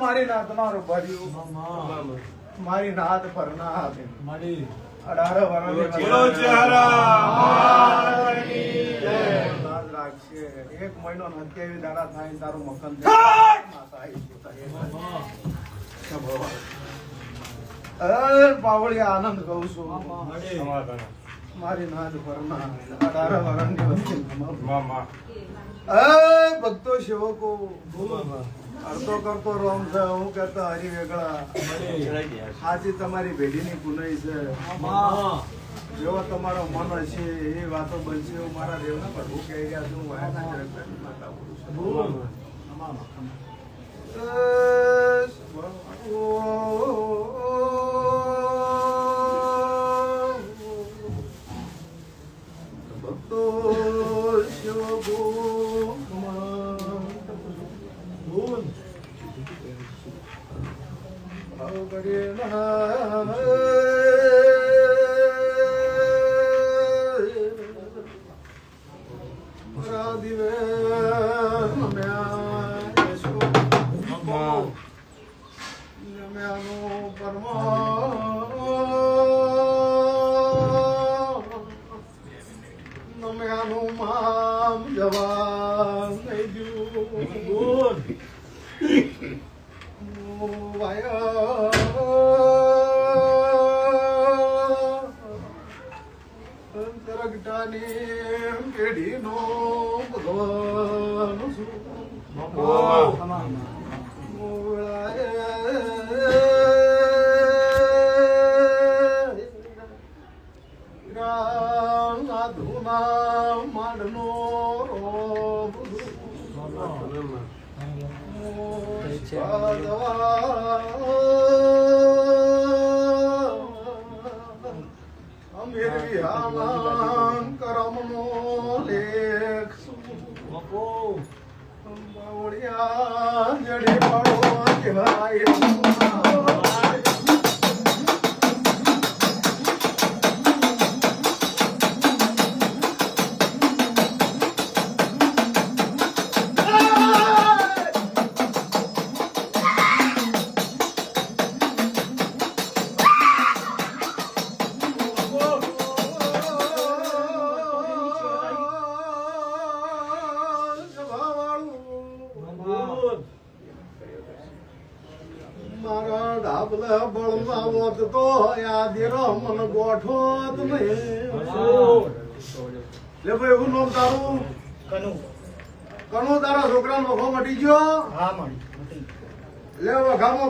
મારી નાત મારું ભર્યું મારી નાત પર ના આપે મારી 18 વર્ષની બોલો લાજ રાખશે 1 મહિનો ને 27 દાડા થાય તારું મકાન પાવળી આનંદ કહું છું મારી નાદ પર ના 18 વર્ષની વસ્તી ભક્તો સેવકો અડધો કરતો રોમ છે હું કહેતા હરી વેગળા સાચી તમારી ભેડીની પુનઈ છે જેવો તમારો મન હશે એ વાતો બનશે હું મારા દેવના પ્રભુ કહી રહ્યા છું વાયના જગતની માતા બોલું છું ભક્તો સેવકો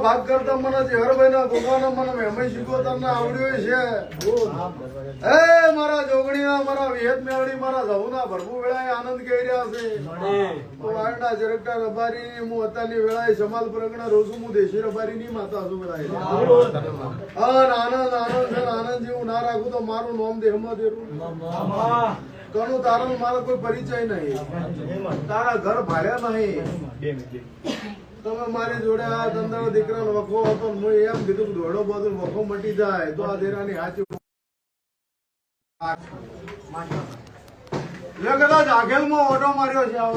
ભાગ કરતા મને હરભાઈ ના ભગવાન મને મેમય શીખો તમને આવડ્યો છે એ મારા જોગણીના મારા વિહેત મેળવી મારા જવુના ભરપુ વેળાએ આનંદ કહી રહ્યા છે વારડા જરકટા રબારી હું અત્યારની વેળાએ સમાલ પ્રગણા રોજુ હું દેશી રબારી ની માતા છું વેળાએ આનંદ આનંદ છે આનંદ જેવું ના રાખું તો મારું નામ દેહમાં દેરું ઘણું તારા મારો કોઈ પરિચય નહીં તારા ઘર ભાડ્યા નહીં તમે મારી જોડે આ ધંધા દીકરાનો વખો હતો હું એમ કીધું દોડો બધું વખો મટી જાય તો આ દેરાની હાચી જાગેલમાં ઓટો માર્યો છે આવો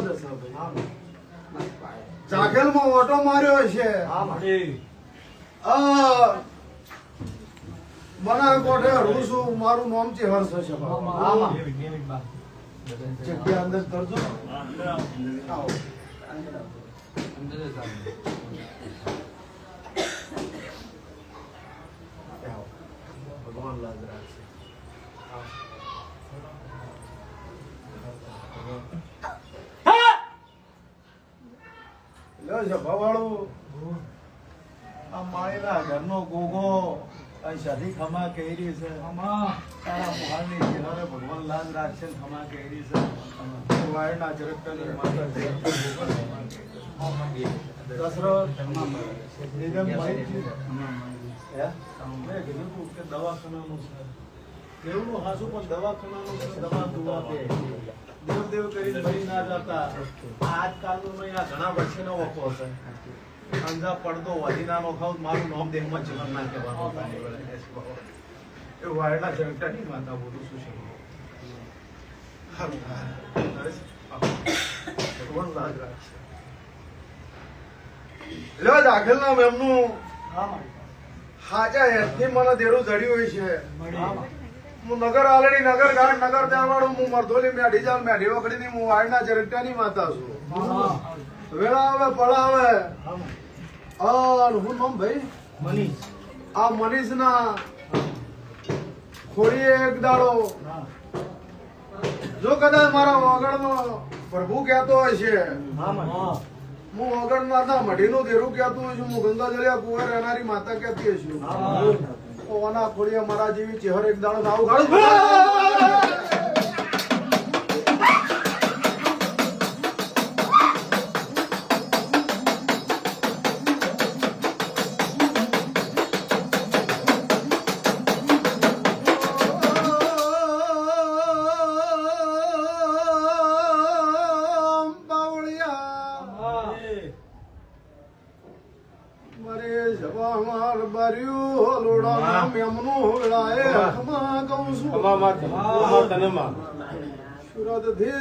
જાગેલમાં ઓટો માર્યો છે બનાસકોઠે હરું છું મારું નામ છે હર્ષ છે જગ્યા અંદર કરજો ભગવાન લાજ રાખશે ભવાળું આ માળીના ઘરનો ગોગો શાદી ખમા કેરી છે તારા મુહારની કિનારે ભગવાન લાજ રાખશે ખમા કેરી છે વાયના જરકટાની માતા દવાખાનાનું છે દેવનું હાસુ પણ દવાખાનાનું છે દવા દુવા દે દેવ દેવ કરીને મરી ના જતા આજકાલનો ઘણા વર્ષનો વખો છે અંજા પડદો વધીનાનો ખાવ મારું નામ દેહમાં જીવન ના કહેવાનું એ વાયડા જરકટાની માતા બોલું છું ભગવાન લાજ રાખશે લ્યો દાખલના મેમનું હાચા હેતથી મને દેરું જડ્યું હોય છે. હું નગર આલડી નગર ઘાટ નગર દેવાળું હું મરધોલી મેઢી જાલ મેઢી વખડી ની હું વાયના ચરકટાની માતા છું. વેળા આવે પળા આવે હું નામ ભાઈ મનીષ. આ મનીષ ના ખોડીએ એક દાડો જો કદાચ મારા વગરનો પ્રભુ કહેતો હોય છે હું વગર માતા મઢીનું દેરું કહેતું હોય છું, હું ગંગા જલિયા કુંવર રહેનારી માતા કહેતી છું. ઓના ખોડીએ મારા જેવી ચહેર એક દાડો આવું ગાડું સુરત થી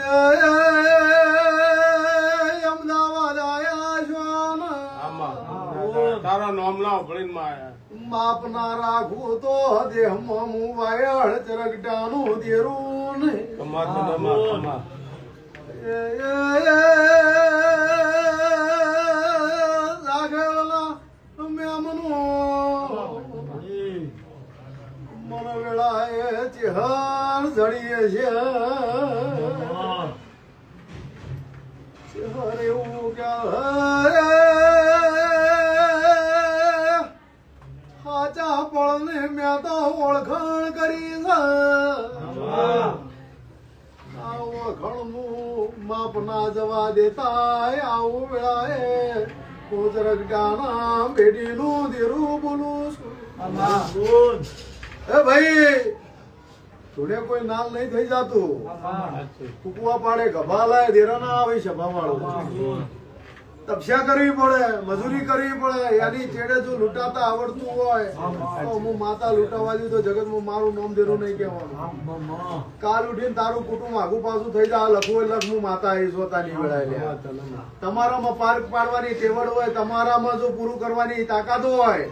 અમદાવાદ આયા છો તારા નામ ના ભણીને માપ ના રાખું તો દેહમાં હું વાયળ ચરકટાનું દેરું નહીં. મને વેળાએ ચેહર જડીએ છે. ચેહર એવું કે હાચા પળને મેં તો ઓળખાણ કરી છે. આ ઓળખાણનું માપ ના જવા દેતા આવું વેળાએ કોચરગડાના બેટીનું દેરું બોલું છું. એ ભાઈ થોડે કોઈ નાલ નહીં થઈ જાતું. કુકવા પાડે ગભા લાય દેરા ના આવે સભા વાળો તપસ્યા કરવી પડે, મજૂરી કરવી પડે. યાની ચેડે જો લૂંટાતા આવડતું હોય તો હું માતા લૂંટાવા દઉં તો જગતમાં મારું નામ દેરું નહીં કહેવાનું. કાલ ઉઠીને તારું કુટુંબ આગુ પાછું થઈ જાય લખવું એટલે હું માતા એ જોતાની વેળાય. તમારામાં પાર્ક પાડવાની ટેવડ હોય, તમારામાં જો પૂરું કરવાની તાકાત હોય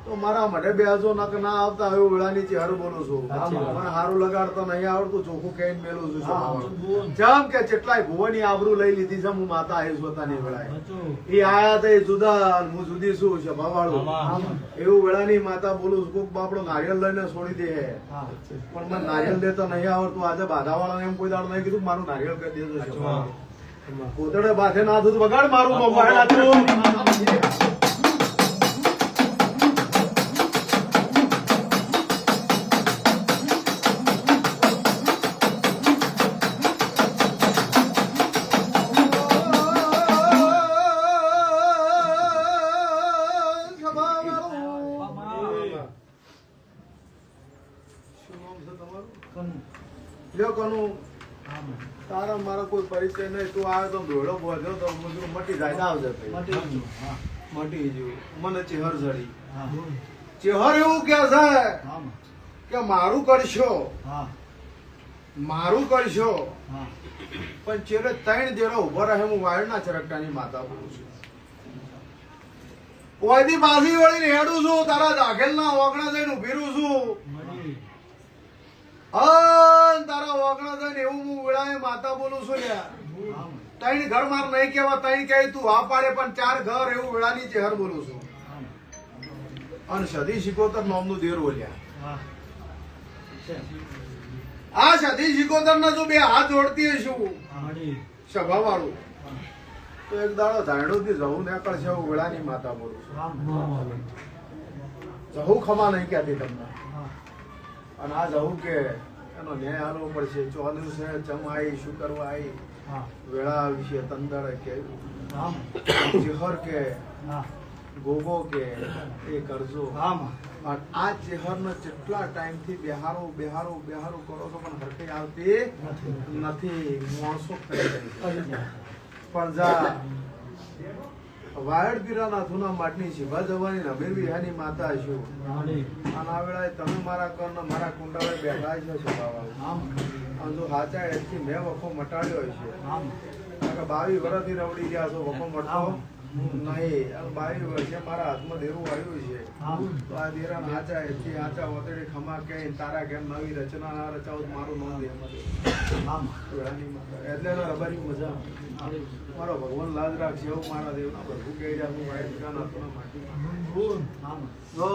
તો મારા મઢે બેસો નક ના આવતા હોય વેળાની ચહેર બોલું છું. મને સારું લગાડતો નહીં આવડતું, ચોખ્ખું કહીને મેલું છું. જેમ કે કેટલાય ભુવાની આબરૂ લઈ લીધી છે હું માતા એ જોતાની વેળાએ. એ આયા તો જુદા હું જુદી છું સભા વાળું એવું વેળાની માતા બોલું છું. કોક બાપડો નારિયેલ લઈને છોડી દે પણ મને નારિયેલ દેતો નહીં આવડતું. આજે બાધા વાળાને એમ કોઈ દાડો નહીં કીધું મારું નારિયેલ કરી દેજો. કોતડે બાથે ના થતું બગાડ મારું મોબાઈલ તારા મારા કોઈ પરિચય નહીં. તું આવ્યો તો ધોળો બોલ્યો તો મટી જાય આવજે મટી ગયું. મને ચેહર જડી. ચેહર એવું કે છે કે મારું કરશો પણ ચેડે 3 દેરો ઉભો રહે. હું વાયરના ચરકટાની માતા બોલું છું. કોઈથી પાછી વળીને હેડું છું. તારા દાખેલના ઓગણા જઈને ઉભી રહું છું. તારા વાગણા જઈને એવું હું વેળાએ માતા બોલું છું. લ્યા 3 ઘર માર નહીં કેવા, 3 કહે તું આ પાડે પણ 4 ઘર એવું વેળાની ચહેર બોલું છું. અને સદી શિકોતર નામનું દેર બોલ્યા. આ સદી શિકોતર ના જો બે હાથ જોડતી હશું સભા વાળું તો એક દાડો ધાયડો થી જવું નીકળશે એવું વેળાની માતા બોલું છું. જવું ખમા નહીં કહેતી તમને. અને આ જવું કે એનો ન્યાય આલવો પડશે. ચોલું છે ચમ આવી શું કરવા આવી વેળા વિશે તંદડે કે ચેહર કે ગોગો કે એ કરજો. આ ચેહર ને કેટલા ટાઈમ થી બેહારો કરો છો પણ હરકઈ આવતી નથી. માણસો પણ જા વાયડ પીરા નાથુના માટની શિભા જવાની નબીર વિહાની માતા છું. અને આ વેળાએ તમે મારા કર ને મારા કુંડાળે બેઠા છે સભાવાળું. અને જો હાચા એથી મેં વખો મટાડ્યો છે. 22 વર્ષથી રવડી ગયા છો. વખો મટતો નહીં આ 22 વર્ષે મારા હાથમાં દેરું આવ્યું છે તો આ દેરા આચા એથી આચા વતડી ખમા કે તારા કેમ નવી રચના ના રચાવ મારું નામ દે એટલે રબારી મજા મારો ભગવાન લાજ રાખશે એવું મારા દેવના પ્રભુ કહી રહ્યા હું વાઈટ ગાના આપણા માટે જો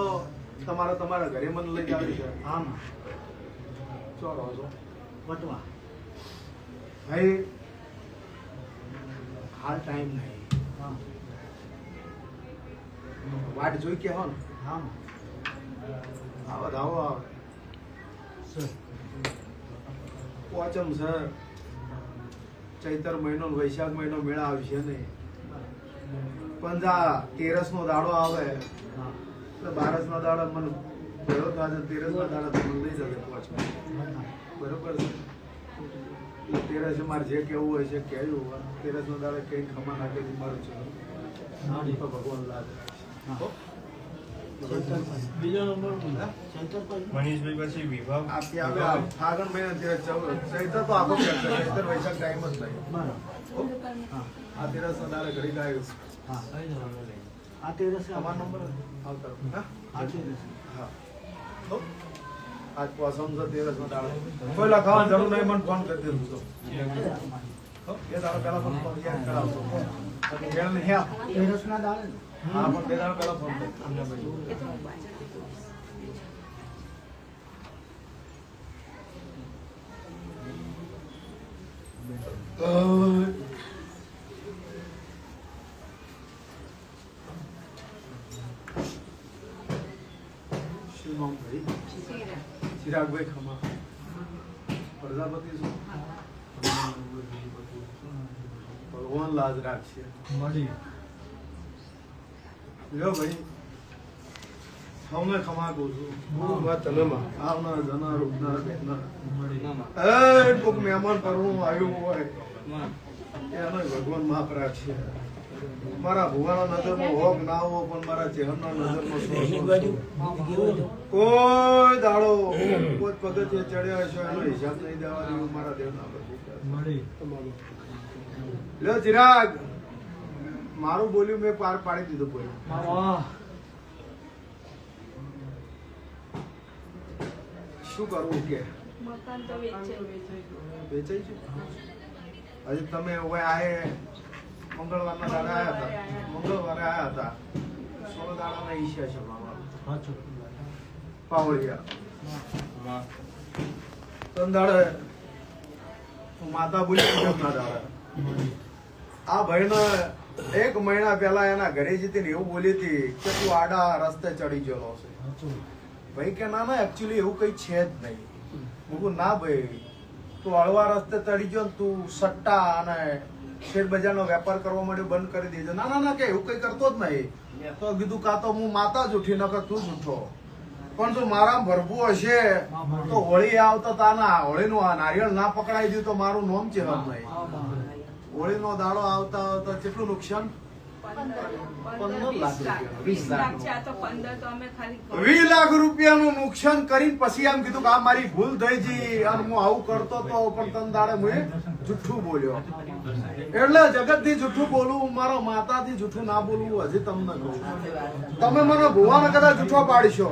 તમારા ઘરે મને લઈ આવી છે ચોરો છો વટવા ભાઈ હાલ ટાઈમ નહીં વાટ જોઈ કે હો ને આવો ધાવો આવે પોચમ છે ચૈતર મહિનો ને વૈશાખ મહિનો મેળા આવશે નહીં પણ જા 13 નો દાડો આવે એટલે 12 નો દાડો મને ભેળો થાય 13 નો દાડો મને લઈ જશે પોચમ બરોબર છે 13 મારે જે કેવું હોય છે કેવું 13 નો દાડો કઈ ખમા નાખી મારું છે તો ભગવાન લાગે બીજો નંબર મનીષભાઈ પછી વિભાગ આપી આવે ફાગણ મહિના ચૈત્ર તો આખો ચૈત્ર વૈશાખ ટાઈમ જ નહીં આ 13 નો દાડો ઘડી ગાયું આ તેરસ તમારો નંબર આવતો હા આ તેરસ હા આજ પોસમ છે 13 નો દાડો કોઈ લખાવાની જરૂર નહીં મને ફોન કરી દેજો તો એ દાડો પહેલા ફોન યાદ કરાવજો મેળ નહીં હા તેરસ ના દાડે હા પણ બે દાડો પહેલા ફોન કરી અમને ભાઈ શું નામ ભાઈ ચિરાગભાઈ ખમા પ્રજાપતિ શું ભગવાન લાજ રાખશે મળી લ્યો ભાઈ સૌને ખમા કહું છું આવનાર જનાર ઉગનાર બેસનાર કોઈક મહેમાન પરવું આવ્યું હોય એનો ભગવાન માફ રાખશે મારા ભુવાના નજરમાં હોક ના હો પણ મારા ચહેરના નજરમાં કોઈ દાડો કોઈ પગથિયે ચડ્યા હશે એનો હિસાબ નહીં દેવા દેવું મારા દેવના પ્રભુ લ્યો ચિરાગ મારું બોલ્યું મેં પાર પાડી દીધું બોલ્યું શું કરવું કે મકાન તો વેચાઈ વેચાઈ છે હજી તમે હવે આએ મંગળવારના દાડા આવ્યા હતા મંગળવારે આવ્યા હતા 16 દાડાના ઈચ્છા છે બાબા પાવળિયા તંદાડે માતા બોલી ના દાડા આ ભાઈને 1 મહિના પહેલા એના ઘરે જતી એવું બોલી હતી કે તું આડા રસ્તે ચડી ગયેલો છે ભાઈ કે ના એકચ્યુઅલી એવું કઈ છે જ નહીં હું ના ભાઈ તું હળવા રસ્તે ચડી ગયો ને તું સટ્ટા અને શેર બજારનો વેપાર કરવા માટે બંધ કરી દેજો ના ના કે એવું કઈ કરતો જ નહીં તો કીધું કાં તો હું માતા જૂઠી નકર તું જૂઠો પણ જો મારા ભરભું હશે તો હોળી આવતા તાના હોળીનું આ નારિયેળ ના પકડાઈ દઉં તો મારું નામ છે નહીં હોળીનો દાડો આવતા આવતા કેટલું નુકસાન 15 લાખ છે. આ તો 15 તો અમે ખાલી 20 લાખ રૂપિયાનું નુકસાન કરીને પછી એમ કીધું કે આ મારી ભૂલ થઈ ગઈ અને હું આવું કરતો તો પણ તન દાડે હું જુઠ્ઠું બોલ્યો એટલે જગતથી જુઠ્ઠું બોલવું મારા માતાથી જુઠ્ઠું ના બોલવું હજી તમને કહું તમે મને ભુવાને કદાચ જુઠ્ઠો પાડશો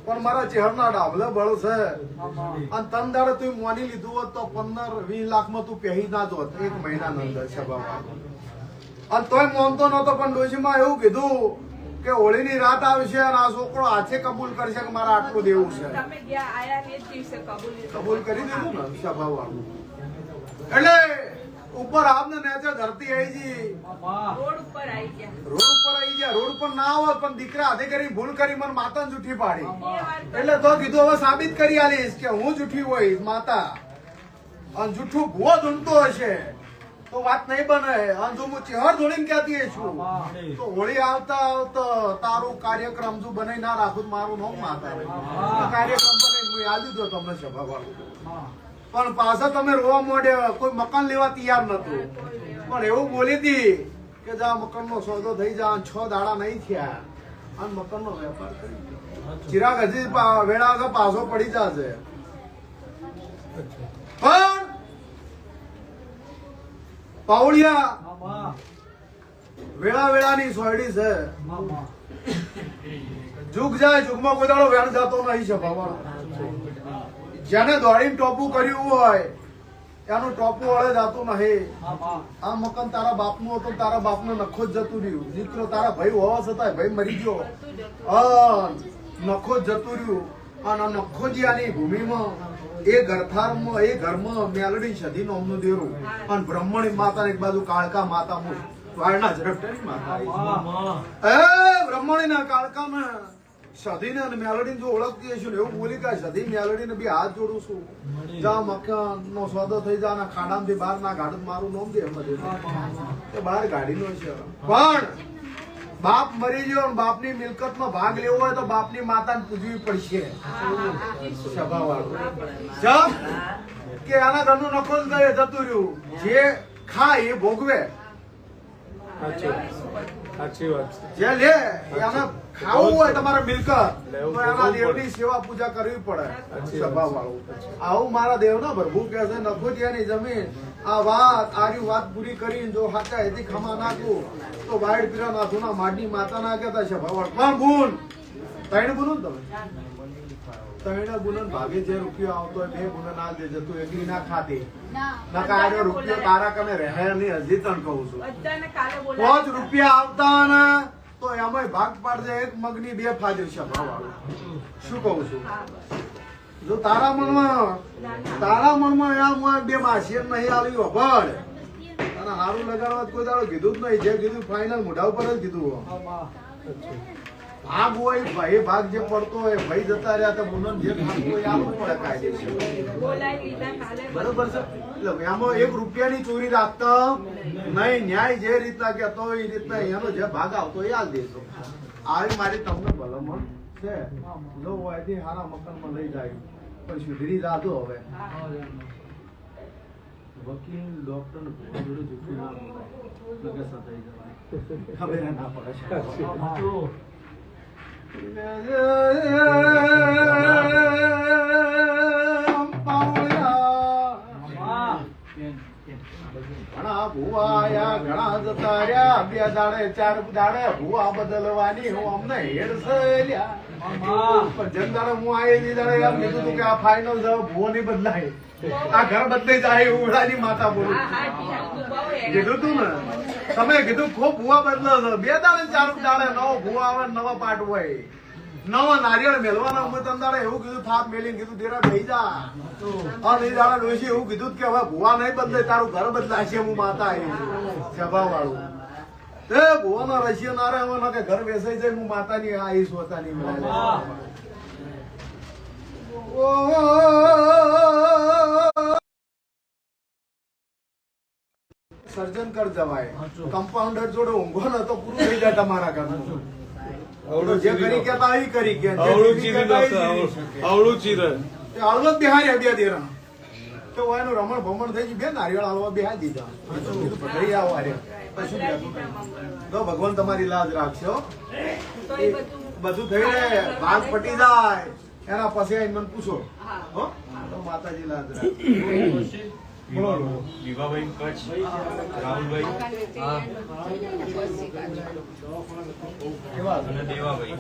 પણ મારા ચહેરના ડાબલે બળ છે અને તન દાડે તું માની લીધું હોત તો 15-20 લાખમાં તું પહેરી ના જોત 1 મહિના અંદર છે બાબા અને તોય મોનતો નતો પણ ડોશીમાં એવું કીધું કે હોળીની રાત આવશે અને આ છોકરો હાથે કબૂલ કરશે કે મારા આટલું દેવું છે તમે ગયા આયા ને જ દિવસે કબૂલ કરી દીધું ને સભાવાળું એટલે ઉપર આપને નેચે ધરતી આવી ગઈ રોડ ઉપર આવી ગયા. રોડ ઉપર આવી ગયા રોડ ઉપર ના આવત પણ દીકરા હાથે કરી ભૂલ કરી મને માતાને જૂઠી પાડી એટલે તો કીધું હવે સાબિત કરી આલીશ કે હું જૂઠી હોઈશ માતા અને જૂઠું ભૂવો ધૂંધતો હશે તો વાત નહીં બને અને જો હું ચહેર ધોળીને કહેતી છું તો હોળી આવતા આવતા તારું કાર્યક્રમ જો બનાવી ના રાખું મારું નામ માતા કાર્યક્રમ બનાવી હું યાદ દીધો તમને સભાવાળું પણ પાછા તમે રોવા માંડ્યા કોઈ મકાન લેવા તૈયાર નતું પણ એવું બોલી હતી કે જા મકાનનો સોદો થઈ જા 6 દાડા નહીં થયા અને મકાનનો વેપાર કરી ચિરાગ હજી વેળા આગળ પાછો પડી જશે પણ પાવડિયા વેળા વેળાની સોયડી છે જુગ જાય જુગમાં કોઈ દાડો વેણ જતો નહીં છે ભગવાન જેને દોડીને ટોપું કર્યું હોય એનું ટોપું વળે જતું નહીં આ મકાન તારા બાપનું હતું તારા બાપનો નખો જ જતું રહ્યું દીકરો તારા ભાઈ હોવા છતાં ભાઈ મરી ગયો નખો જ જતું રહ્યું અને આ નખોજી આની ભૂમિમાં એ ઘરથારમાં એ ઘરમાં મેલડી સધી નોમનું દેરું અને બ્રહ્મણી માતા એક બાજુ કાળકા માતા વાળના ઝડપટાની માતા એ બ્રહ્મણીના કાળકામાં સધીને અને મેલડીને જો ઓળખતી હશું ને એવું બોલી કે સધી મેલડીને બી હાથ જોડું છું જા મકાન નો સોદો થઈ જા ના ખાડામાંથી બહાર ના ગાડું મારું નોમ દે એ બહાર ગાડીનો છે પણ બાપ મરી ગયો બાપની મિલકતમાં ભાગ લેવો હોય તો બાપની માતાને પૂજવી પડશે સભાવાળું જબ કે આના ઘરનું નખો જ ગયે જતું રહ્યું જે ખાય એ ભોગવે સાચી વાત જે લે એને ખાવું હોય તમારે મિલકત તો એના દેવની સેવા પૂજા કરવી પડે સભાવાળું આવું મારા દેવના પ્રભુ કહે છે નખોટિયાની જમીન આ વાત પૂરી કરીને જો હાચા એથી ખમા નાખું તો વાઈડ પીરા નાથું ના માડની માતા ના કહેતા છે ભગવાન પણ ગુણ ત્રણ ગુણ તમે ત્રણ ગુણ ભાગે જે રૂપિયો આવતો હોય 2 ગુણ ના દેજે તું એકલી ના ખાતી ના કાઢ્યો રૂપિયો તારા કને રહે નહીં હજી તને કહું છું બધાને કાલે બોલાવી 5 રૂપિયા આવતા ને તો એમાં ભાગ પાડજે એક મગની 2 ફાજર છે ભાવાળું શું કહું છું જો તારા મનમાં એમ હોય 2 માસીર નહીં આવી ભળ અને હારું લગાડવા કોઈ દાડો કીધું જ નહીં જે કીધું ફાઇનલ મોઢા ઉપર જ કીધું ભાગ હોય ભાઈ ભાગ જે પડતો હોય ભાઈ જતા રહ્યા તો મુનન જે ભાગ હોય આવું પડે કાયદેસર બોલાવી લીધા કાલે બરોબર છે એટલે એમાં 1 રૂપિયાની ચોરી રાખતા નહીં ન્યાય જે રીતના કહેતો હોય એ રીતના એનો જે ભાગ આવતો એ આલ દેશો આવી મારી તમને ભલામણ છે જો હોય હારા મકાનમાં લઈ જાય પણ સુધરી જાતો હવે વકીલ ડોક્ટર ને જોડે જુઠ્ઠું ના બોલાય લગે સતાઈ જવાય ખબર ના પડે ઘણા ભુવાયા ઘણા જતા રહ્યા 2 દાડે 4 દાડે ભુવા બદલવાની હું અમને હેડ સલ્યા પણ જેમ દાડે હું આવેલી દાડે એમ કીધું તું કે આ ફાઇનલ જવાબ ભુવો નહીં બદલાય આ ઘર બદલાઈ જાય ઉડાની માતા બોલું કીધું તું ને તમે કીધું ખૂબ ભુવા બદલો છો 2 દાડે 4 દાડે નવો ભુવા આવે નવા પાટ હોય નવા નારિયેળ મેલવાના અમે તંદાડે એવું કીધું થાપ મેલીને કીધું તેરા થઈ જા અને એ દાડા ડોશી એવું કીધું કે હવે ભુવા નહીં બદલે તારું ઘર બદલાશે હું માતા આવી સભા વાળું તે ભુવાનો રશિયો ના રહે હવે કે ઘર બેસાઈ જાય હું માતાની આવીશ પોતાની સર્જન કર જવાય કમ્પાઉન્ડર જોડે ઊંઘો ને તો પૂરું થઈ જાય તમારા ઘરનું જે કરી કેતા આવી કરી કે આવડું ચીરે હળવદ બિહારી 2 દેરા તો એનું રમણ ભમણ થઈ ગયું 2 નારિયેળ હળવા બિહારી દીધા ભગરી આવો આરે તો ભગવાન તમારી લાજ રાખશો બધું થઈ જાય ભાગ પટી જાય એના પછી આઈને મને પૂછો હો તો માતાજી લાજ રાખે વિભાભાઈ કચ્છ રાહુલભાઈ અને દેવાભાઈ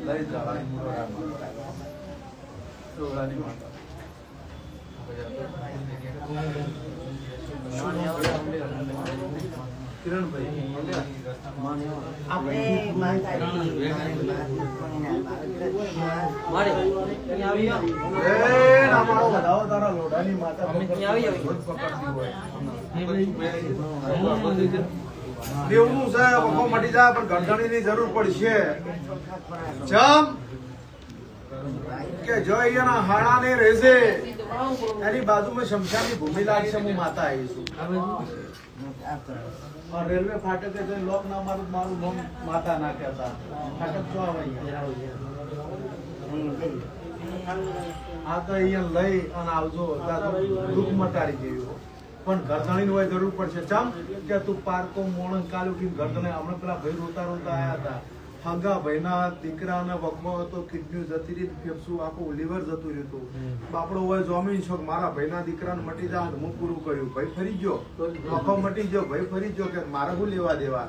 લઈ જવાની માતા કિરણભાઈ દેવનું છે વખો મટી જાય પણ ગરદણી ની જરૂર પડશે જમ કે જો અહીંયાના હાડા ને રહેશે એની બાજુમાં શમશાની ભૂમિ લાગશે હું માતા આવીશું રેલવે ફાટકે જઈને લોક ના મારું મારું નામ માતા ના કહેતા ફાટક જો આવે આ તો અહીંયા લઈ અને આવજો દુઃખ મટાડી જેવું પણ ગરદણી હોય જરૂર પડશે ચમ કે તું પારકો મોણ કાલું કે ગરદણે હમણાં પેલા ભાઈ રોતા રોતા આયા હતા હગા ભાઈના દીકરાને વખમાં હતો, કિડની જતી રહી, ફેફસું આખું લીવર જતું રહ્યું હતું. બાપડો હોય જોમીન શોખ મારા ભાઈના દીકરાને મટી જાય હું પૂરું કર્યું. ભાઈ ફરી ગયો, વખો મટી ગયો, ભાઈ ફરી ગયો કે મારે શું લેવા દેવા.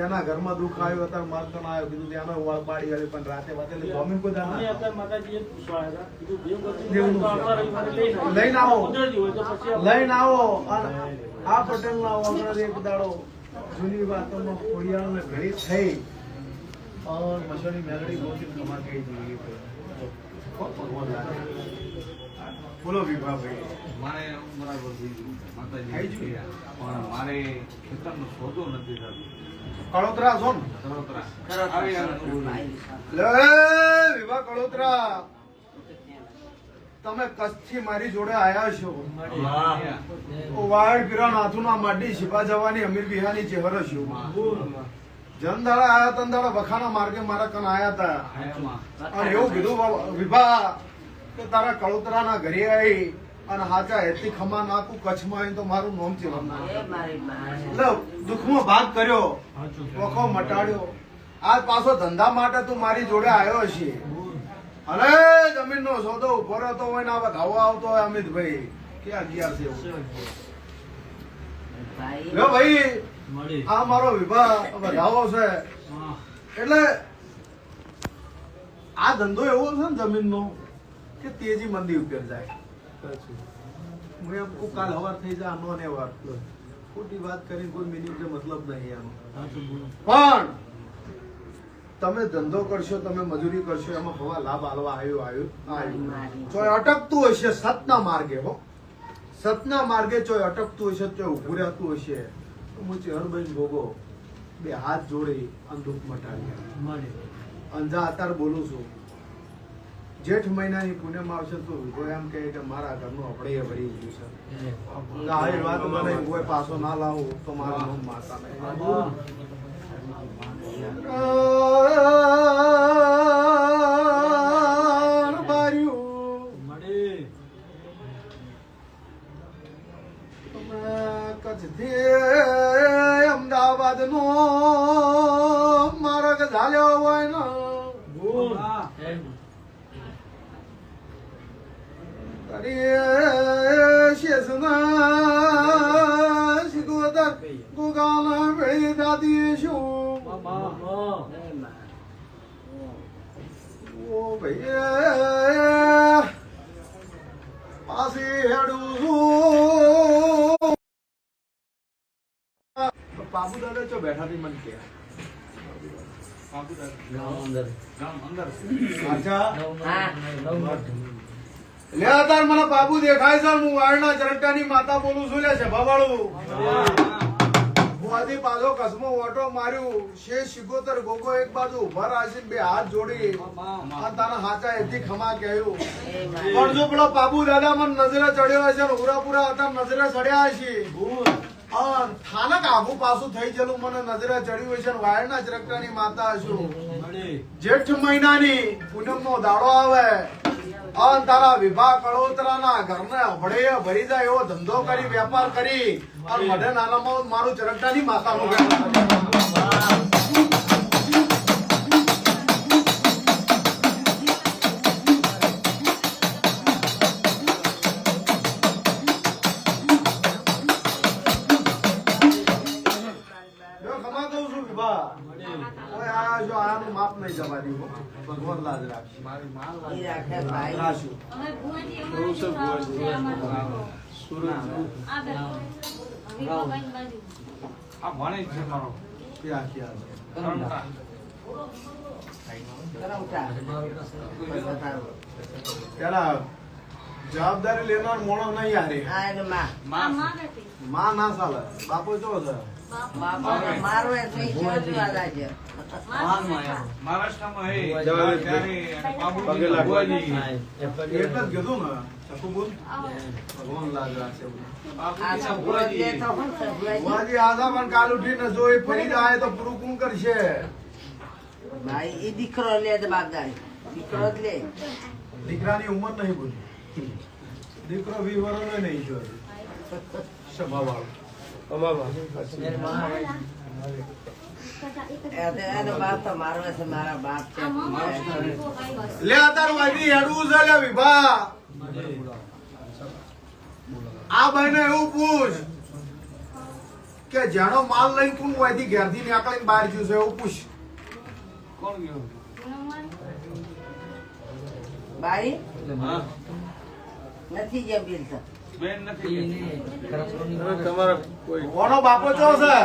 એના ઘરમાં દુઃખ આવ્યું, અત્યારે મારકણ આવ્યો, કીધું ત્યાંનો વાળ પાડી વાળી પણ રાતે વાતે એટલે જોમીન કોઈ દાના લઈને આવો, લઈને આવો. અને આ પટેલ ના વગર એક દાડો જૂની વાતોમાં ખોડિયાળને ઘડી થઈ और मछली मेलडी गोटी कमा के दी बोलो विभा भाई મારે બરાબર થઈ ગયું માતાજી પણ મારે ખેતરનો સોદો નથી થતો. કળોતરા છો ને તરોતરા આવી લે વિભા કળોતરા તમે કચ્છથી મારી જોડે આયા છો. વાડ પીરા નાથુના માડી શિપા જવાની અમીર બિહાની ચહેરો છો. જનદાડા આયા તંદાડા વખાના માર્ગે મારા કન આયા તા અને એવું કીધું વિભા કે તારા કળોતરાના ઘરે આવી અને હાચા હેતી ખમા નાખું કચ્છમાં આવીને તો મારું નોમ છે એટલે દુઃખમાં ભાગ કર્યો, વખો મટાડ્યો. આજ પાછો ધંધા માટે તું મારી જોડે આવ્યો છે અને જમીન નો સોદો ઉભો રહેતો હોય ને આ વધાવો આવતો હોય અમિતભાઈ ક્યાં ગયા છે લો ભાઈ. આ મારો વિભાગ વધાવો છે એટલે આ ધંધો એવો છે ને જમીનનો કે તેજી મંદી ઉપર જાય. હું એમ કહું કાલ હવાર થઈ જાય આનો ને વાર ખોટી વાત કરી કોઈ મિનિટ મતલબ નહીં આનો. પણ તમે ધંધો કરશો, તમે મજૂરી કરશો, એમાં હવા લાભ આલવા આવ્યું ચોય અટકતું હશે સતના માર્ગે. હો સતના માર્ગે ચોય અટકતું હશે, ચોય ઉભું રહેતું હશે તો હું ચેહરબેન ભોગો બે હાથ જોડી અને દુઃખ મટાડી અંજા અત્યારે બોલું છું. જેઠ મહિનાની પૂનમ આવશે તો કોઈ એમ કહે કે મારા ઘરનું આપણે ભરી ગયું છે. આવી વાત મને કોઈ પાછો ના લાવું તો મારું નામ માતા નહીં. અમદાવાદ નો માર્ગ ઝાલ્યો હોય ને શેષના શિકોતર ગુગાના ભેળી દાદી શું ઓ ભાઈ પાછી હેડું છું. બાબુ દાદા ચો બેઠા થી મન કે લે તાર મને બાબુ દેખાય છે. હું વાળના ચરટાની માતા બોલું છું. લે છે ભવાળું હું પાછો કસમો ઓટો માર્યું. શેષ શિકોતર ગોગો એક બાજુ ઉભા રાખી બે હાથ જોડી તારા હાચા એથી ખમા કહ્યું. પણ જો પેલો બાબુ દાદા મને નજરે ચડ્યો હશે ને ઉરાપુરા અત્યારે નજરે ચડ્યા હશે. સ્થાનક આગુ પાછું થઈ ગયેલું મને નજરે ચડ્યું હશે. વાયરના ચરકટાની માતા હશું. જેઠ મહિનાની પૂનમ નો દાડો આવે અને તારા વિભા કળોતરાના ઘરને અભડે ભરી જાય એવો ધંધો કરી વેપાર કરી અને મને નાનામાં મારું ચરકટાની માતાનું વેપાર માફ નહીં જવા દેવું. ભગવાન લાજ રાખશે. મારી માં રાખશું. આ ભણે છે મારો પેલા જવાબદારી લેનાર મોણો નહીં યારે માં ના ચાલે. બાપુ જો છે મહારાષ્ટ્રમાં હે પગે લાગવાની. એટલે જ કીધું ને ચકુ બોલ ભગવાન લાજ રાખશે. ભુવાજી આજા પણ કાલ ઉઠીને જો એ ફરી જાય તો પૂરું કોણ કરશે? ભાઈ એ દીકરો લે તો બાપદારી દીકરો જ લે. દીકરાની ઉંમર નહીં બોલી. દીકરો 20 વર્ષનો નહીં જો સભા વાળો. એનો બાપ તો મારો છે, મારા બાપ છે. લે તારું અહીંથી હેડવું છે લે વિભા. આ ભાઈને એવું પૂછ કે જેનો માલ લઈને કોણ અહીંથી ઘેરથી નીકળીને બહાર ગયું છે એવું પૂછ. કોણ ગયું? બારી હા, નથી જ્યાં બિલ તો. બેન નથી. કોનો બાપો ચો છે?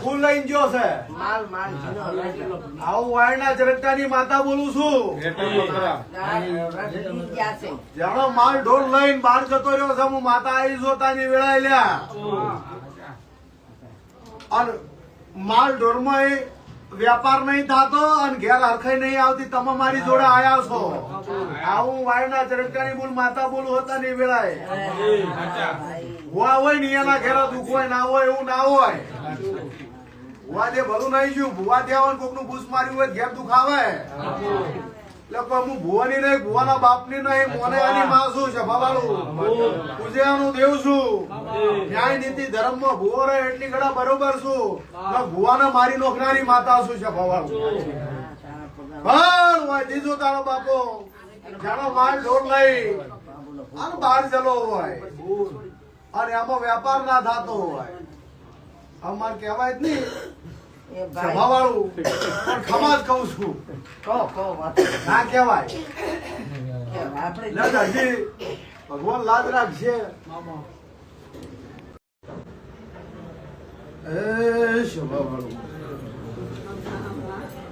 ફૂલ લઈને જો છે. માલ માલ ઝીણો રહેલો. આવું વાયના જરગટાની માતા બોલું છું. રખડી ગયા છે. જેનો માલ ઢોલ લઈને બહાર જતો રહ્યો છે, હું માતા આવી જોતાની વેળાએ લ્યા. અને માલ ઢોરમાં વેપાર નહીં થતો અને ઘેર હરખાઈ નહીં આવતી. તમે મારી જોડે આયા છો. આવું વાયના ચરટકાની બોલ માતા બોલું હતા ની વેળાએ. હુવા હોય ને એના ઘેર દુઃખ હોય ના હોય એવું ના હોય. હુવા દે ભલું નહીં જ્યું. ભુવા ત્યાં હોય કોક નું બૂસ માર્યું હોય ઘેર દુઃખ આવે. એટલે હું ભુવાની નહીં, ભુવાના બાપની નહીં, મોને આની માં છું સભાવાળું. પૂજ્યાનું દેવ છું. ન્યાય નીતિ ધર્મ માં ભુવો રહે એટલી ઘડા બરોબર છું. ભુવાને મારી નોખનારી માતા છું સભાવાળું. પણ હોય દીધું તારો બાપો જાણો માલ ઢોર લઈ અને બહાર ચલો હોય અને એમાં વેપાર ના થતો હોય. અમારે કહેવાય જ નહીં એ ભાઈ સભાવાળું, પણ ખમા જ કહું છું. કહો વાત. ના કહેવાય. આપણે લે હજી ભગવાન લાજ રાખશે. એ સભાવાળું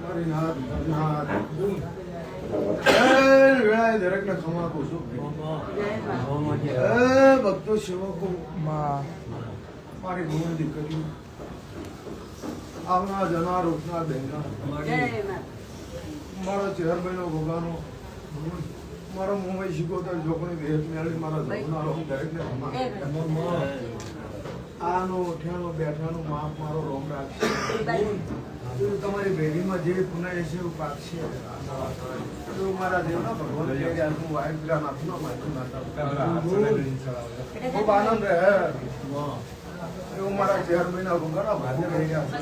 મારી નાથ નાથ વેળાએ દરેકને ખમા કહું છું. ભક્તો સેવકો મારી ભૂમિ દીકરી આવનાર જનાર ઉઠનાર બહેના મારો ચેહરભાઈનો ભોગાનો મારો મુંબઈ શીખોતર જોકણી ભેટ મેળવી મારા જમનારો દરેકને ખમા. આનો ઉઠ્યાનો બેઠાનું માપ મારો રોમ રાખશે. તમારી ભેગીમાં જે પુનાય છે એવું પાકશે. એવું મારા દેવના ભગવાન કહી રહ્યા હું વાયગ્રા નાથનો માથું નાથા ખૂબ આનંદ રહે. એવું મારા ચેહરભાઈના ભોગાના ભાજે રહી રહ્યા છે.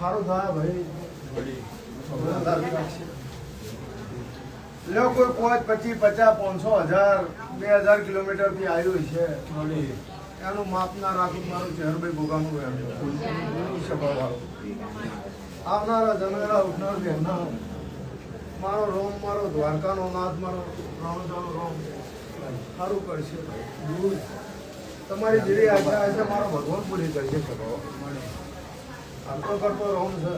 સારું થાય ભાઈ. લો કોઈ 5, 25, 50, 500, 1000, 2000 કિલોમીટર થી આવ્યું છે. એનું માપ ના રાખું મારું ચેહરભાઈ ભોગાનું સ્વભાવવાળું. આવનારા જમેરા ઉઠનાર બેહના મારો રોમ મારો દ્વારકાનો નાથ મારો રાવણદાનો રોમ સારું કરશે. તમારી જેવી આશા હશે મારો ભગવાન પૂરી કરશે. કરતો કરતો રોમ છે.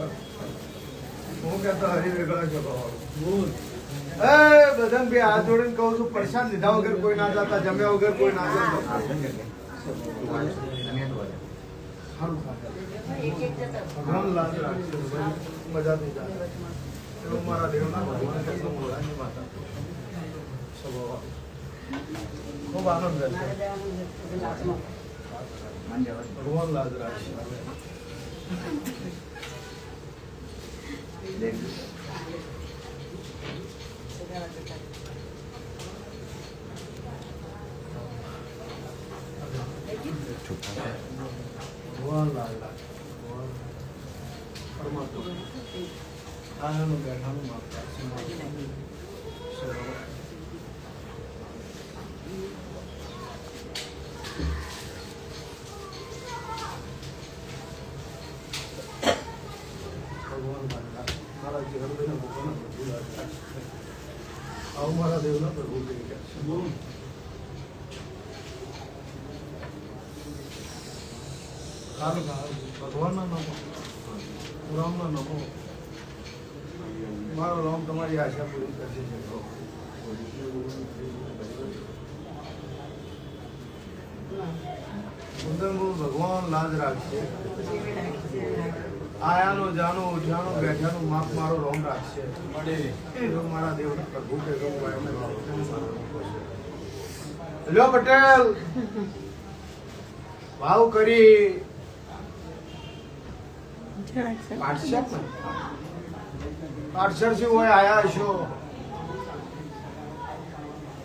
હું કહેતા હરી વેગળા સ્વભાવવાળું. બધા બે હાથ જોડીને કહું છું, પ્રસાદ લીધા વગર કોઈ ના જતા, જમ્યા વગર કોઈ ના જતા. ભગવાન લાજ રાખશે. મજા થઈ જાય એવું મારા દેવના ભગવાન માતા સ્વભાવ ખૂબ આનંદ રહેશે. ભગવાન લાજ રાખશે. ભગવાન લાજ રાખશે. પરમાત્મા આનું બેઠાનું માપ રાખશે. મારા જીવનભાઈના ભગવાન પ્રભુ લાજ રાખશે. આવું મારા દેવના પ્રભુ કહી ગયા છે. ભગવાનના નામો રામના નામો મારો રામ તમારી આશા પૂરી કરશે. ભગવાન લાજ રાખશે. આયાનો જાનો ઉઠ્યાનો બેઠાનું માપ મારો રોમ રાખશે. મારા દેવના પ્રભુ કે લ્યો પટેલ ભાવ કરી પાટસરથી હોય આયા છો.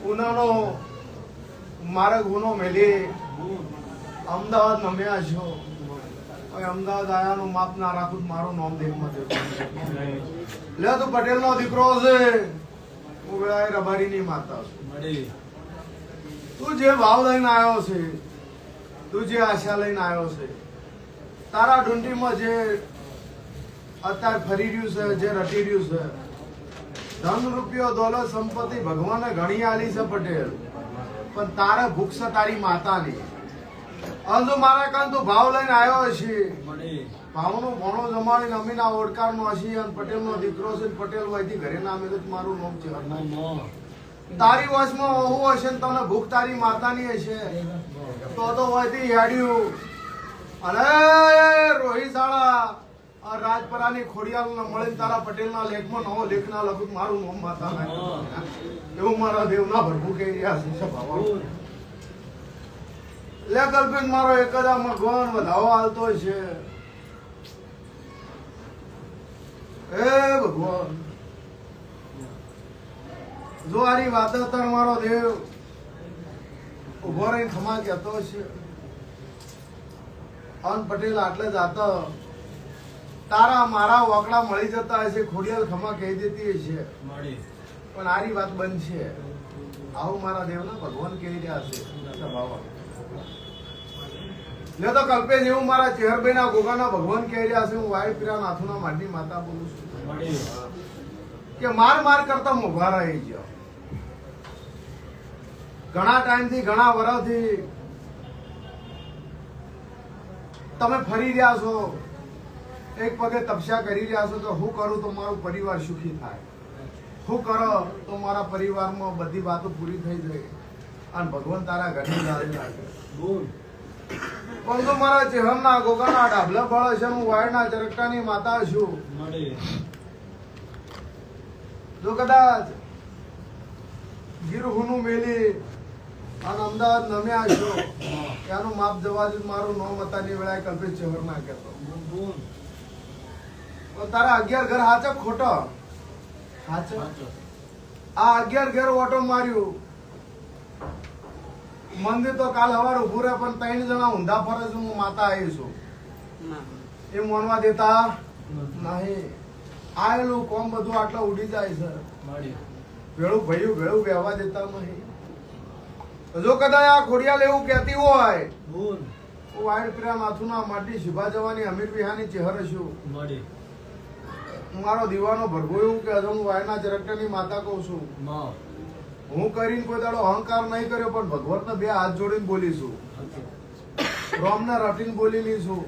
ઉનાનો મારે ગુનો મેલી અમદાવાદ નમ્યા છો હવે અમદાવાદ આયાનું માપ ના રાખું તો મારું નામ દેખમાં દેવું લે તું પટેલ નો દીકરો છે હું વેળાએ રબારી ની માતા છું તું જે ભાવ લઈને આવ્યો છે તું જે આશા લઈને આવ્યો છે તારા ઢૂંઢીમાં જે અત્યારે ફરી રહ્યું છે જે રટી રહ્યું છે ધન રૂપિયો દોલત સંપત્તિ ભગવાને ઘણી આલી છે પટેલ પણ તારે ભૂખ છે તારી માતાની અંજુ મારા કાન તું ભાવ લઈને આવ્યો છે ભાવનો ભણો જમાડીને અમીના ઓડકારનો હશી અને પટેલનો દીકરો છે પટેલ વયથી ઘરે નામે તો મારું નામ છે તારી વશમાં હું હશે ને તને ભૂખ તારી માતાની હશે તો વયથી હેડ્યું અને રોહિશાળા રાજપરાની ખોડિયાલ મળીને તારા પટેલના લેખમાં નવો લેખ ના લખું મારું નામ માતા એવું મારા દેવના ભરપૂર કહી રહ્યા છે ભાવ લે કલ્પિત મારો એક જ આ ભગવાન વધાવો હાલતો છે હે ભગવાન જો આની વાત અત્યારે મારો દેવ ઉભો રહીને ખમા કહેતો છે અન પટેલ આટલે જ આતો તારા મારા વકડા મળી જતા હશે ખોડિયાલ ખમા કહી દેતી હશે પણ આરી વાત બંધ છે આવું મારા દેવના ભગવાન કહી રહ્યા છે લે તો કલ્પેશ એવું મારા ચેહરભાઈના ગોગાના ભગવાન કહી રહ્યા છે હું વાય પીરા નાથુના માટી માતા બોલું છું કે માર માર કરતા મોભા રહી ગયો ઘણા ટાઈમથી ઘણા વર્ષથી તમે ફરી રહ્યા છો એક પગે તપસ્યા કરી રહ્યા છો તો હું કરું તો મારું પરિવાર સુખી થાય હું કરો તો મારા પરિવારમાં બધી વાતો પૂરી થઈ જાય અને ભગવાન તારા ઘરની ગાળી લાગે પણ તો મારા ચેહરના ગોગાના ડાબલા બળ છે હું વાયના ચરકટાની માતા છું જો કદાચ ગીરહુનું મેલી અને અમદાવાદ નમ્યા છો એનું માપ જવા જ મારું નામ હતાની વેળાએ કલ્પેશ ચેહર ના કહેતો તારા 11 ઘર હાચક ખોટો હાચક આ 11 ઘર ઓટો માર્યું મંદિર તો કાલ સવારે ઉભું રહે પણ 3 જણા ઊંધા ફરે છે હું માતા આવી છું એ માનવા દેતા નહીં આયેલું કોમ બધું આટલા ઉડી જાય છે ભેળું ભયું ભેળું બેહવા દેતા નહીં જો કદાચ આ ખોડિયાલ એવું કહેતી હોય હું વાયડ પ્રિયા નાથુના માટી શિભા જવાની અમીર વિહાની ચહેર છું મારો દીવાનો ભરગો એવું કે હું વાયના ચરકટાની માતા કહું છું હું કરીને કોઈ દાડો અહંકાર નહીં કર્યો પણ ભગવતને 2 હાથ જોડીને બોલીશું રોમને રટીને બોલી લઈશું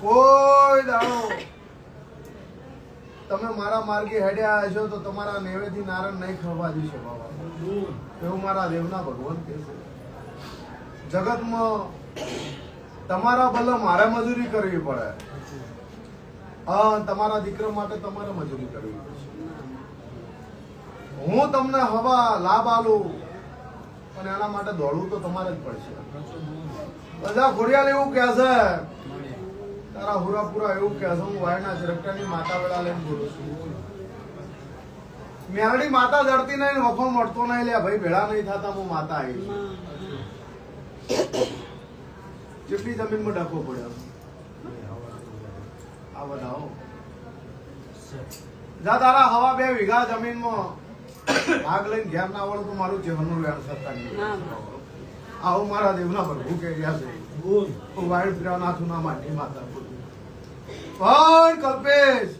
કોઈ દાડો તમે મારા માર્ગે હેડ્યા હશો તો તમારા નેવેથી નારાયણ નહીં ખવા દીશો બાબા એવું મારા દેવના ભગવાન કહે છે જગતમાં તમારા બદલે મારે મજૂરી કરવી પડે તમારા દીકરા માટે તમારે મજૂરી કરવી પડશે હું તમને હવા લાભ આલું અને એના માટે દોડવું તો તમારે જ પડશે બધા ખોડિયાલ એવું કહે છે તારા હુરાપુરા એવું કહે છે હું વાયના ચરકટાની માતા વેળા લઈને બોલું છું મેરડી માતા જડતી નહીં વફો મળતો નહીં લે ભાઈ ભેળા નહીં થતા હું માતા આવી છું કેટલી જમીનમાં ડખો પડ્યો આ બધાઓ જા તારા હવા 2 વીઘા જમીનમાં ભાગ લઈને ઘેર ના આવડે તો મારું જીવનનું વેણ સત્તા નહીં આવું મારા દેવના પ્રભુ કહી રહ્યા છે હું વાયડ પ્રિયા નાથુના માટી માતા પણ કલ્પેશ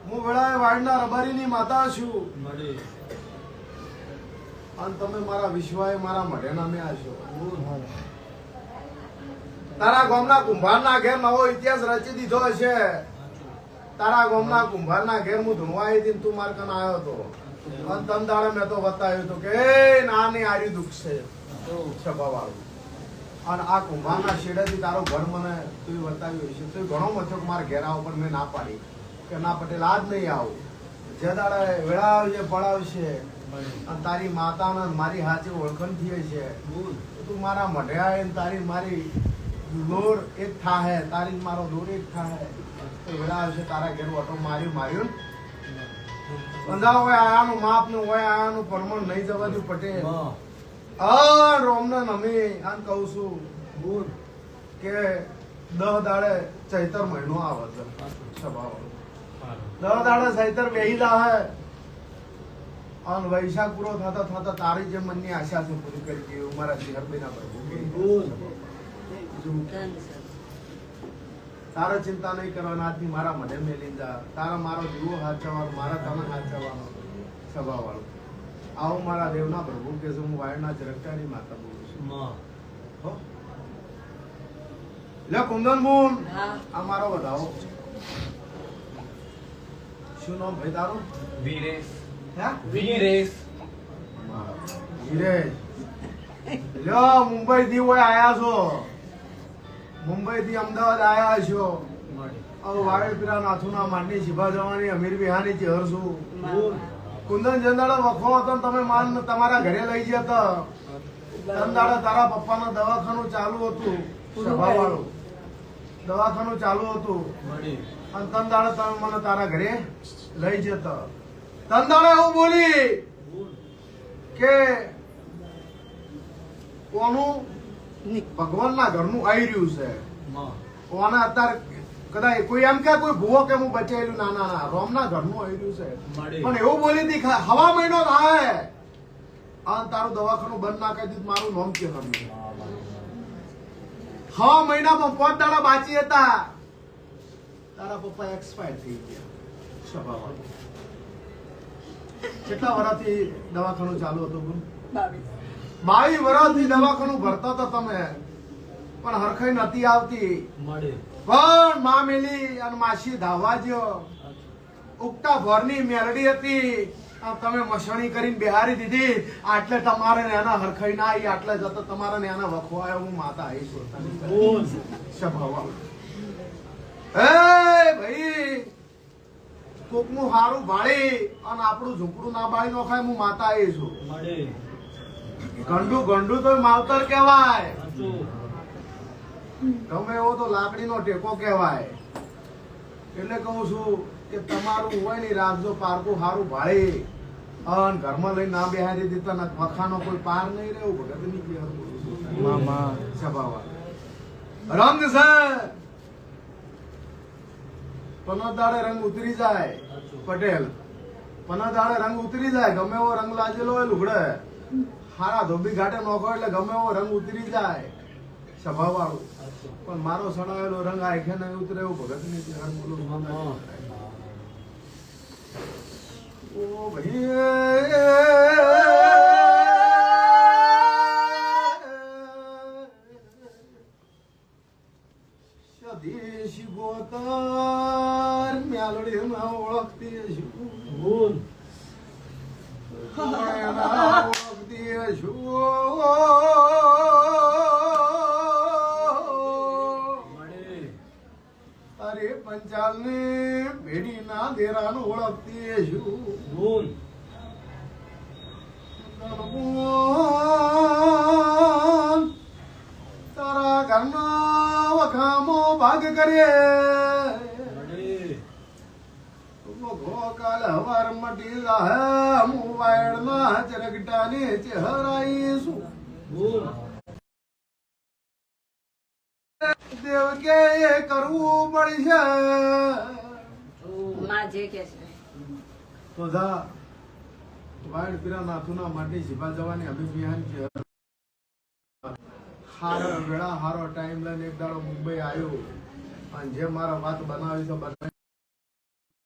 હું વેળાએ વાયડના રબારીની માતા છું અને તમે મારા વિશ્વાએ મારા મઢે નામે આશો તારા ગામના કુંભારના ઘેર નવો ઇતિહાસ રચી દીધો હશે તારા ગામના કુંભારના ઘેર હું ધૂણવાઈ હતી તું માર કન આવ્યો હતો અને તન દાડે મેં તો બતાવ્યું હતું કે નાની આર્યું દુઃખ છે છપાવાળું અને આ કુંભારના શેડેથી તારો ઘર મને તું બતાવ્યું છે તું ઘણો મથ્યો મારા ઘેર આવો પણ મેં ના પાડી કે ના પટેલ આજ નહીં આવું જે દાડે વેળા આવશે પડાવશે અને તારી માતાને મારી હાચી ઓળખણ થઈ છે તું મારા મઢે આવીને તારી મારી લોર એક થાહે તારી મારો લોર એક થાહે તો વેળા આવશે તારા ઘેર ઓટો માર્યું બંધા હોય આયાનું માપ નું હોય આયાનું પરમણ નહીં જવા દઉં પટેલ આ રોમને નમી આમ કહું છું બોલ કે 10 દાડે ચૈતર મહિનો આવે છે સ્વભાવ 10 દાડે ચૈતર બેહી જાહે અને વૈશાખ પૂરો થતા થતા તારી જે મનની આશા છે પૂરી કરી દે એવું મારા શિહરભાઈના પ્રભુ કહે. બોલ બીજું તારે ચિંતા નહીં કરવાના આજથી મારા મને મેલી જા તારા મારો દીવો હાચવાનો મારા તમે હાચવાનો સ્વભાવ વાળો આવો મારા દેવના પ્રભુ કે છે હું વાયરના ઝરકટાની માતા બોલું છું માં હો? લે કુંદન બોન હા આ મારો વધાવો શું નામ ભાઈ તારું વીરેશ હે વીરેશ ધીરેજ લ્યો મુંબઈ થી ઓય આયા છો મુંબઈ થી અમદાવાદ આયા છો હવે વાડેપીરા નાથુના માંડની શિભા જવાની અમીર બિહાની ચહેર છું બોલ કુંદન જંદાળો વખો હતો ને તમે માન તમારા ઘરે લઈ ગયા હતા તંદાળે તારા પપ્પાનું દવાખાનું ચાલુ હતું સભાવાળું દવાખાનું ચાલુ હતું મળી અને તંદાળે તમે મને તારા ઘરે લઈ જતા તંદાળે એવું બોલી કે કોનું ભગવાનના ઘરનું આવી રહ્યું છે માં ઓને અત્યારે કદાચ કોઈ એમ કે કોઈ ભૂવો કે હું બચાવેલું ના ના ના રોમના ઘરનું આવી રહ્યું છે મળી પણ એવું બોલી હતી હવા મહિનો થાય અને તારું દવાખાનું બંધ ના કરી દીધું મારું નામ કે હમ હવા મહિનામાં 5 દાડા બાકી હતા તારા પપ્પા એક્સપાયર થઈ ગયા સ્વભાવ કેટલા વર્ષથી દવાખાનું ચાલુ હતું બોલ 22 વર્ષથી દવાખાનું ભરતા હતા તમે પણ હરખાઈ નથી આવતી મળી પણ મામેલી અને માસી ધાવા જ્યો ઉગતા ભરની મેલડી હતી આ તમે મસણી કરીને બિહારી દીધી આટલે તમારે ને એના હરખાઈ ના આવી આટલે જતો તમારે ને એના વખવાયો હું માતા આવીશું બોલ સ્વભાવ એ ભાઈ કોકનું હારું ભાળી અને આપણું ઝૂંપડું ના બાળી નખાય હું માતા આવીશું મળી ગંડું ગંડું તો માવતર કહેવાય સાચું ગમે એવો તો લાકડીનો ટેકો કહેવાય એટલે કહું છું કે તમારું હોય ને રાખજો પારકું હારું ભાળી અને ઘરમાં લઈને ના બેહારી દીધા ને વખાનો કોઈ પાર નહીં રહેવું ભગત ની કહેવાનું બોલું છું સ્વભાવ રંગ છે પનોદાડે રંગ ઉતરી જાય પટેલ પનોદાડે રંગ ઉતરી જાય ગમે એવો રંગ લાગેલો હોય લુગડે હારા ધોબી ઘાટે નોખો એટલે ગમે એવો રંગ ઉતરી જાય સ્વભાવ વાળું પણ મારો સડાવેલો રંગ આખે નહીં ઉતરે એવું ભગત ની કહેવાનું બોલું છું. ઓ ભાઈ દેશી ગોતાર મ્યાલડી માં ઓળખતી છું બોલ ઓળખતી છું મળી અરે પંચાલ ને ભેડી ના દેરા નું ઓળખતી છું બોલ તારા ઘરનો વખામો ભાગ કરે મળી કાલ હવાર મટી જાહે હું વાયડ ના ચરગટાને ચહેરાઈશું બોલ દેવ કે એ કરવું પડશે માં જે કે છે તો જા વાયડ પીરા નાથુના માટે શિભા જવાની અભિયાન છે હારો વેળા હારો ટાઈમ લઈને એક દાડો મુંબઈ આવ્યો અને જે મારા વાત બનાવી છે બનાવી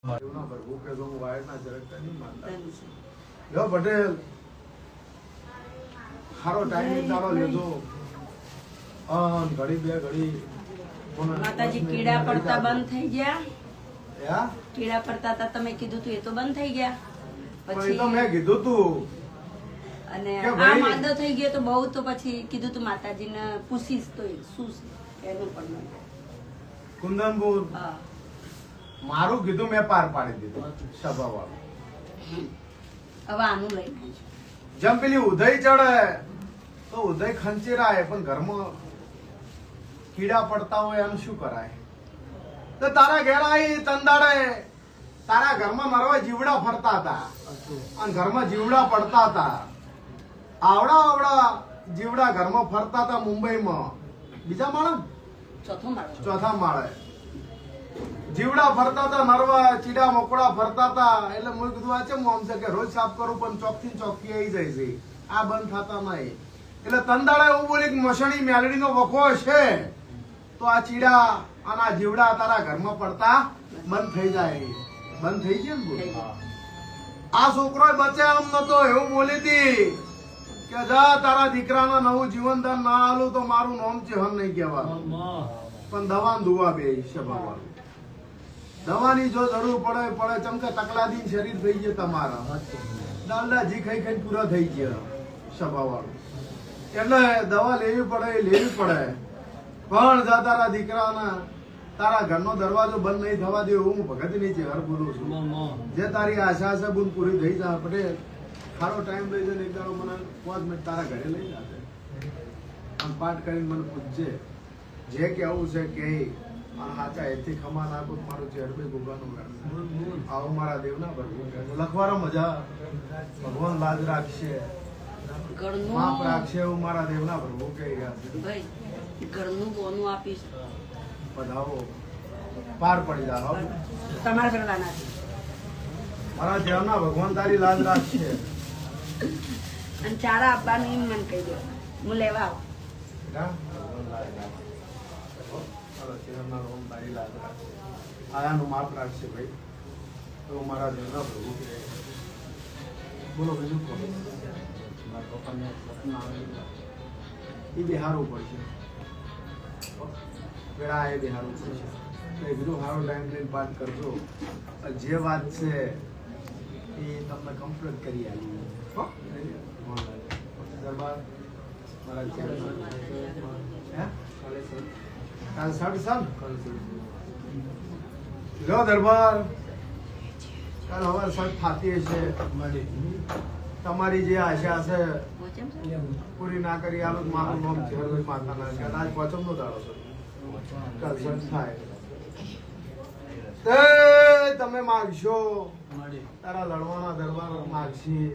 દેવના પ્રભુ કે હું વાયડના ચરગટા નહીં માનતા લ્યો પટેલ હારો ટાઈમ એક દાડો લેજો અન ઘડી બે ઘડી માતાજી કીડા પડતા બંધ થઈ ગયા યા કીડા પડતા હતા તમે કીધું તું એ તો બંધ થઈ ગયા પણ એ તો મેં કીધું તું અને કે આ ભાઈ- માંદો થઈ ગયો તો બહુ તો પછી કીધું તું માતાજીને પૂછીશ તો શું છે એનું પણ કુંદનપુર હા મારું કીધું મેં પાર પાડી દીધું સભા વાળું હવે આનું લઈને આવીશું. જેમ પેલી ઉદય ચડે તો ઉદય ખંચેરાય પણ ઘરમાં કીડા પડતા હોય એનું શું કરાય તો તારા ઘેર આવી તંદાડે તારા ઘરમાં નરવા જીવડા ફરતા હતા અને ઘરમાં જીવડા પડતા હતા આવડા જીવડા ઘરમાં ફરતા હતા મુંબઈમાં બીજા માળે ચોથો માળો ચોથા માળે જીવડા ફરતા હતા નરવા ચીડા મકોડા ફરતા હતા એટલે મેં કીધું આ ચેમ આમ છે કે રોજ સાફ કરું પણ ચોકથી ચોકી આવી જાય છે આ બંધ થતા નહીં એટલે તંદાળા એવું બોલી કે મસણી મેલડીનો વખો છે તો આ ચીડા અને આ જીવડા તારા ઘરમાં પડતા બંધ થઈ જાય બંધ થઈ ગયા ને બોલ આ છોકરો બચે આમ નતો એવું બોલી હતી કે જા તારા દીકરાના નવું જીવનદાન ના આલું તો મારું નામ ચેહન નહીં કહેવાનું પણ દવા ને દુવા બે સભાવાળું દવાની જો જરૂર પડે ચમકે તકલાદી શરીર થઈ જાય તમારા દાલડા જી ખાઈ ખાઈ પૂરા થઈ ગયા સભાવાળું એટલે દવા લેવી પડે પણ જા તારા દીકરાના તારા ઘરનો દરવાજો બંધ નહીં થવા દે એવું હું ભગતની ચહેર બોલું છું જે તારી આશા છે બુન પૂરી થઈ જાય પટેલ સારો ટાઈમ લઈ જાય એક દાડો મને 5 મિનિટ તારા ઘરે લઈ જશે આમ પાઠ કરીને મને પૂછજે જે કેવું છે કે હાચા એથી ખમા નાખું મારું ચેડબે ગુગાનું આવો મારા દેવના ભરવું લખવાનો મજા ભગવાન લાજ રાખશે માફ રાખશે એવું મારા દેવના ભરવું કહી ગયા છે ભાઈ ઘરનું બોનું આપીશ બધાઓ પાર પડી જાઓ તમારા કરવાના છે મારા દેવના ભગવાન તારી લાજ રાખશે અને ચારા આપવાનું એમ મને કહી દો હું લેવા આવું આયાનું માપ રાખશે ભાઈ તો મારા દેવના પ્રભુ કહે બોલો બીજું કહો મારા પપ્પાને સપના આવેલા એ બિહારવું પડશે પેલા એ બિહારવું પડશે તો એ બીજું સારો ટાઈમ લઈને પાઠ કરજો જે વાત છે એ તમને કમ્પ્લીટ કરી આવી દરબાર મારા કાલ સાડ લો દરબાર કાલ હવે સટ થાતી હશે તમારી જે આશા છે પૂરી ના કરી આલો મારું નામ ઝેરભાઈ માતાના છે આજ પચમનો દાડો છે કાલ સટ થાય તમે માગશો તારા લડવાના દરબાર માગશી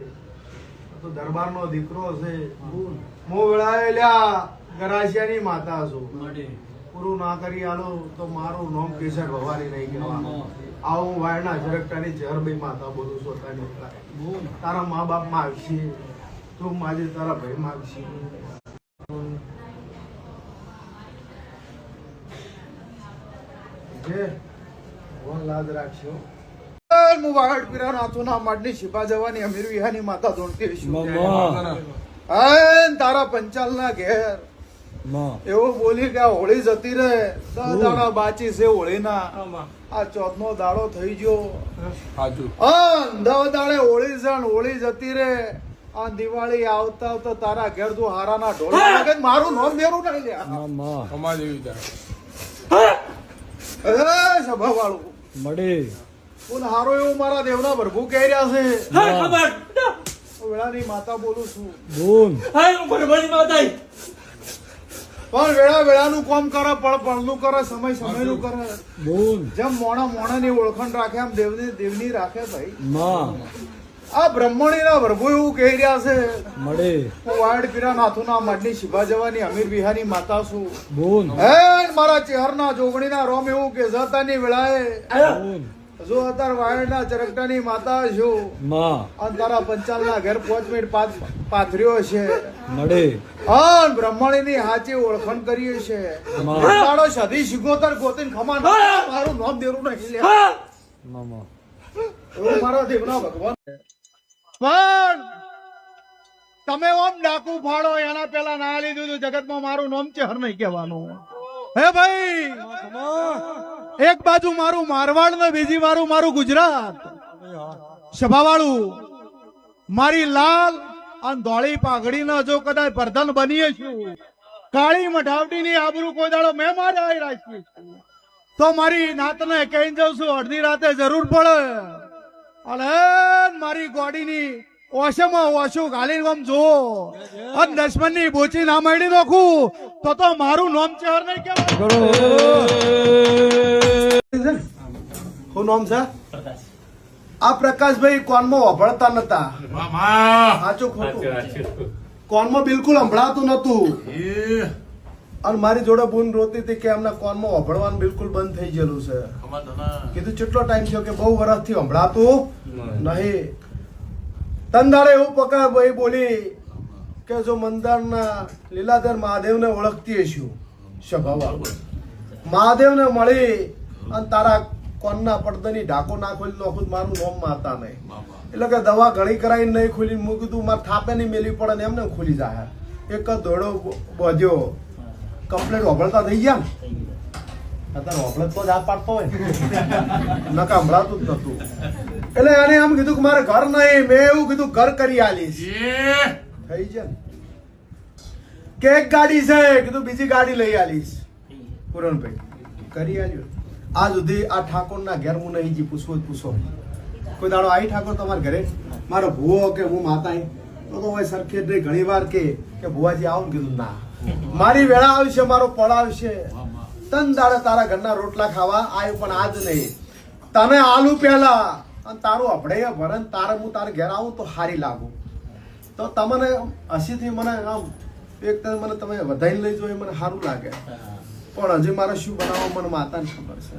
તો દરબારનો દીકરો છે મો વેળાયેલા ગરાસિયાની માતા છું પૂરું ના કરી આલો તો મારું નામ કેસર ભવારી નહીં કહેવાનું આવું વાયના ઝરકટાની ઝરભાઈ માતા બોલું સોતાની તારા મા બાપ માગશી તું માજે તારા ભાઈ માગશી જે ભગવાન લાજ રાખશો હું વાગડ પીરા નાથુના માડની શિપા જવાની અમીર વિહાની માતા ધોણતી છું તારા પંચાલના ઘેર એવું બોલી કે હોળી જતી રહે 10 દાડા બાચી છે હોળીના આ 4થનો દાડો થઈ ગયો 10 દાડે હોળી છે હોળી જતી રહે આ દિવાળી આવતા તારા ઘેર તું હારાના ઢોલ વાગે મારું નામ મેરું નહીં લે સભા વાળું મળે કોણ હારો એવું મારા દેવના ભરભુ કહી રહ્યા છે વેળાની માતા બોલું છું બોલ પણ વેળાનું કામ કરે પળનું કરે સમય નું કરે બોલ જેમ મોણા ની ઓળખાણ રાખે એમ દેવની રાખે ભાઈ માં આ બ્રહ્મણી ના ભરભુ એવું કહી રહ્યા છે મળે હું વાડ પીરા નાથુના માડની શિભા જવાની અમીર વિહાની માતા છું બોલ હે મારા ચેહરના જોગણીના રોમ એવું કે જતાની વેળાએ બોલ જો અત્યારે વાયડના ચરકટાની માતા છું માં અને તારા પંચાલના ઘેર 5 મિનિટ પાથર્યો છે મળે અન બ્રહ્મણીની હાચી ઓળખાણ કરીએ છે તારો સદી શિગોતર ગોતીન ખમા મારું નામ દેરું નહીં લે મામા એવું મારા દેવના ભગવાન પણ તમે ઓમ ડાકુ ફાડો એના પેલા ના લીધું તો જગતમાં મારું નામ ચેહર નહીં કહેવાનું હે ભાઈ એક બાજુ મારું મારવાડ ને બીજી બાજુ મારું ગુજરાત સભાવાળું મારી લાલ અને ધોળી પાઘડી ના જો કદાચ પ્રધાન બનીએ છું કાળી મઢાવટી ની આબરૂ કોઈ દાડો મેં મારે રાખી તો મારી નાતને કહી જાઉં છું અડધી રાતે જરૂર પડે અને મારી ગોડીની ઓછામાં ઓછું ગાલી આમ જો અને દશમન ની બોચી ના મળી નાખું તો મારું નામ ચહેર નહીં કેવાય શું નામ છે આ પ્રકાશભાઈ કોનમાં વભળતા નતા સાચું ખોટું કોનમાં બિલકુલ સંભળાતું નતું અને મારી જોડે બૂન રોતી હતી કે એમના કોનમાં ઓભળવાનું બિલકુલ બંધ થઈ ગયેલું છે. કીધું કેટલો ટાઈમ થયો કે બહુ વર્ષથી સંભળાતું નહીં. તંદાળે એવું પકડ ભાઈ બોલી કે જો મંદારના લીલાધર મહાદેવને ઓળખતી હશું સ્વભાવ મહાદેવને મળી અને તારા કોનના પડદાની ઢાકો ના ખોલી નોખું મારું નોમ માતા નહીં. એટલે કે દવા ઘણી કરાવીને નહીં ખોલી મૂકી કીધું મારે થાપે નહીં મેલી પડે ને એમને ખુલી જાય. એક જ દોડો બોધ્યો કમ્પ્લેટ ઓભળતા થઈ ગયા ને અત્યારે ઓભળત તો જ હાથ પાડતો હોય નકા સંભળાતું જ નતું. એટલે એને એમ કીધું કે મારે ઘર નહીં. મેં એવું કીધું ઘર કરી આલીશ. થઈ છે ને કે એક ગાડી છે કીધું બીજી ગાડી લઈ આલીશ. પૂરણભાઈ કરી આલ્યો. આ સુધી આ ઠાકોરના ઘેર હું નહીં જી પૂછવો જ પૂછો. કોઈ દાડો આવી ઠાકોર તમારા ઘરે મારો ભૂવો કે હું માતા તો હોય સરખેજ રહી ઘણી વાર કે ભુવાજી આવું ને કીધું ના મારી વેળા આવશે મારો પળ આવશે. તન દાડે તારા ઘરના રોટલા ખાવા આવ્યું પણ આજ નહીં. તને આલુ પહેલા અને તારું અભડે ભરણ તારે હું તારે ઘેર આવું તો હારી લાગુ. તો તમને હસીથી મને આમ એક મને તમે વધાઈને લઈ જો એ મને સારું લાગે. પણ હજી મારે શું બનાવવા મને માતાને ખબર છે.